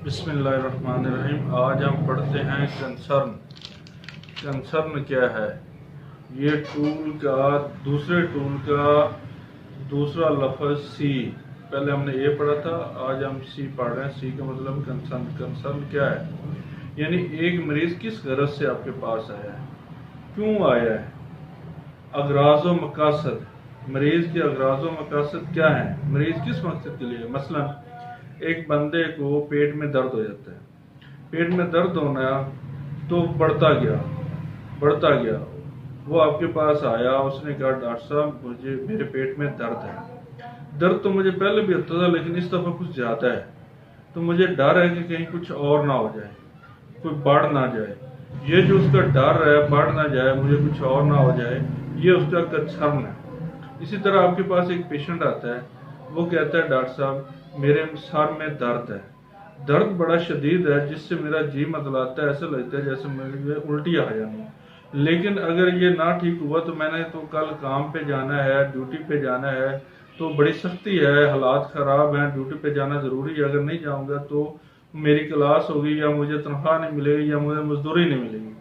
बिस्मिल्लाहिर्रहमानिर्रहीम। आज हम पढ़ते हैं कंसर्न। कंसर्न क्या है? ये टूल का दूसरा लफ्ज़ सी। पहले हमने ए पढ़ा था, आज हम सी पढ़ रहे हैं। सी का मतलब कंसर्न। कंसर्न क्या है? यानी एक मरीज़ किस गरज से आपके पास आया है, क्यों आया है, अगराज़ व मकासद। मरीज़ के अगराज़ व मकासद क्या है? मरीज़ किस मकसद के लिए? मसलन एक बंदे को पेट में दर्द हो जाता है, पेट में दर्द होना तो बढ़ता गया। वो आपके पास आया, उसने कहा डॉक्टर साहब मेरे पेट में दर्द है। दर्द तो मुझे पहले भी होता था, लेकिन इस दफ़ा कुछ ज़्यादा है, तो मुझे डर है कि कहीं कुछ और ना हो जाए, कोई बढ़ ना जाए। ये जो उसका डर है, बढ़ ना जाए, मुझे कुछ और ना हो जाए, ये उसका कंसर्न है। इसी तरह आपके पास एक पेशेंट आता है, वो कहता है डॉक्टर साहब मेरे सर में दर्द है, दर्द बड़ा शदीद है, जिससे मेरा जी मतलाता है, ऐसा लगता है जैसे मुझे उल्टी आ जानी। लेकिन अगर ये ना ठीक हुआ तो मैंने तो कल काम पे जाना है, ड्यूटी पे जाना है, तो बड़ी सख्ती है, हालात ख़राब हैं, ड्यूटी पे जाना ज़रूरी है। अगर नहीं जाऊँगा तो मेरी क्लास होगी, या मुझे तनख्वाह नहीं मिलेगी, या मुझे मजदूरी नहीं मिलेगी।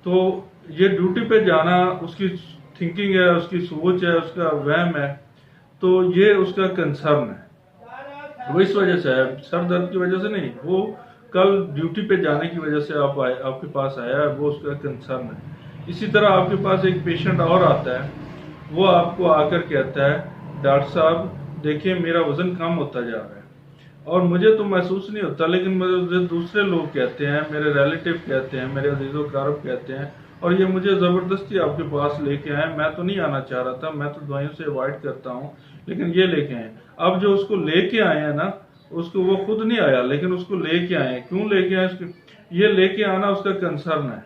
तो ये ड्यूटी पे जाना उसकी थिंकिंग है, उसकी सोच है, उसका वहम है, तो ये उसका कंसर्न है। वो इस वजह से है, सर दर्द की वजह से नहीं, वो कल ड्यूटी पे जाने की वजह से आपके पास आया है, वो उसका कंसर्न है। इसी तरह आपके पास एक पेशेंट और आता है, वो आपको आकर कहता है डॉक्टर साहब देखिए मेरा वजन कम होता जा रहा है, और मुझे तो महसूस नहीं होता, लेकिन मुझे दूसरे लोग कहते हैं, मेरे रिलेटिव कहते हैं, मेरे अजीज़ो कारब कहते हैं, और ये मुझे ज़बरदस्ती आपके पास लेके आए। मैं तो नहीं आना चाह रहा था, मैं तो दवाइयों से अवॉइड करता हूँ, लेकिन ये लेके आए। अब जो उसको लेके आए हैं ना, उसको वो खुद नहीं आया, लेकिन उसको लेके आए हैं। क्यों लेके आए? उसको ये लेके आना उसका कंसर्न है,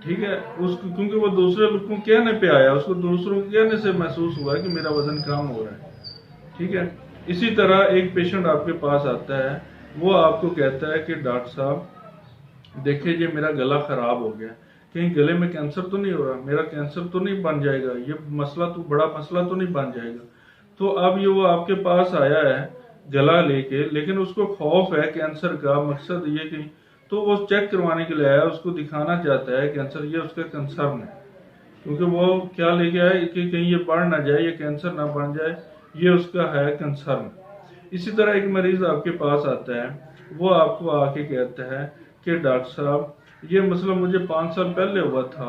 ठीक है। उसको क्योंकि वो दूसरे लोग को कहने पे आया, उसको दूसरों के कहने से महसूस हुआ कि मेरा वजन कम हो रहा है, ठीक है। इसी तरह एक पेशेंट आपके पास आता है, वो आपको कहता है कि डॉक्टर साहब देखिए ये मेरा गला खराब हो गया, कहीं गले में कैंसर तो नहीं हो रहा, मेरा कैंसर तो नहीं बन जाएगा, ये मसला तो बड़ा मसला तो नहीं बन जाएगा। तो अब ये वो आपके पास आया है गला लेके, लेकिन उसको खौफ है कैंसर का, मकसद ये कि तो वो चेक करवाने के लिए आया, उसको दिखाना चाहता है कैंसर, ये उसका कंसर्न है। क्योंकि वो क्या लेके आया कि कहीं ये बढ़ ना जाए, ये कैंसर ना बन जाए, ये उसका है कंसर्न। इसी तरह एक मरीज आपके पास आता है, वो आपको आके कहता है कि डॉक्टर साहब ये मसला मुझे 5 साल पहले हुआ था।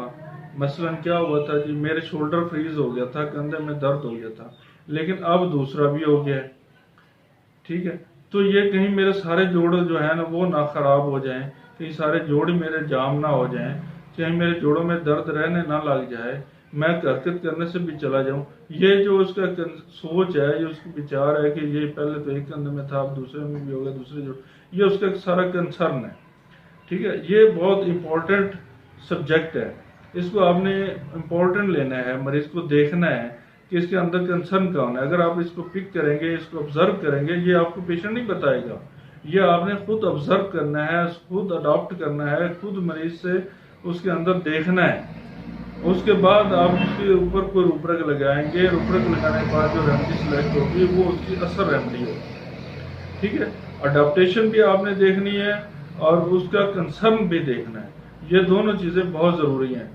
मसलन क्या हुआ था जी, मेरे शोल्डर फ्रीज हो गया था, कंधे में दर्द हो गया था, लेकिन अब दूसरा भी हो गया है, ठीक है। तो ये कहीं मेरे सारे जोड़ जो है ना वो ना खराब हो जाएं, कहीं सारे जोड़ मेरे जाम ना हो जाएं, कहीं मेरे जोड़ों में दर्द रहने ना लग जाए, मैं हरकत करने से भी चला जाऊं। ये जो उसका सोच है, ये उसका विचार है कि ये पहले तो एक कंधे में था, अब दूसरे में भी हो गया, दूसरे जोड़, ये उसका सारा कंसर्न है, ठीक है। ये बहुत इंपॉर्टेंट सब्जेक्ट है, इसको आपने इम्पोर्टेंट लेना है, मरीज को देखना है कि इसके अंदर कंसर्न कौन है। अगर आप इसको पिक करेंगे, इसको ऑब्जर्व करेंगे, ये आपको पेशेंट नहीं बताएगा, ये आपने खुद ऑब्जर्व करना है, खुद अडॉप्ट करना है, खुद मरीज से उसके अंदर देखना है। उसके बाद आप उसके ऊपर कोई रूपरेख लगाएंगे, रूपरेख लगाने के बाद जो रेमेडी सिलेक्ट होगी वो उसकी असर रेमेडी होगी, ठीक है। अडॉप्टेशन भी आपने देखनी है और उसका कंसर्न भी देखना है, ये दोनों चीज़ें बहुत ज़रूरी हैं।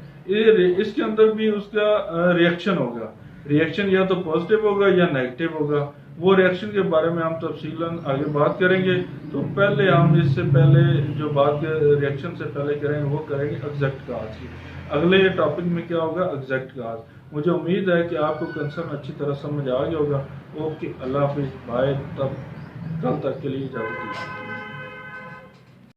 इसके अंदर भी उसका रिएक्शन होगा, रिएक्शन या तो पॉजिटिव होगा या नेगेटिव होगा। वो रिएक्शन के बारे में हम तफसीलन आगे बात करेंगे। तो पहले हम इससे पहले जो बात रिएक्शन से पहले करेंगे वो करेंगे एग्जैक्ट काज की। अगले टॉपिक में क्या होगा? एग्जैक्ट काज। मुझे उम्मीद है कि आपको कंसर्न अच्छी तरह समझ आ गया होगा। ओके, अल्लाह हाफिज़, बाय, तब कल तक के लिए इजाज़त दीजिए।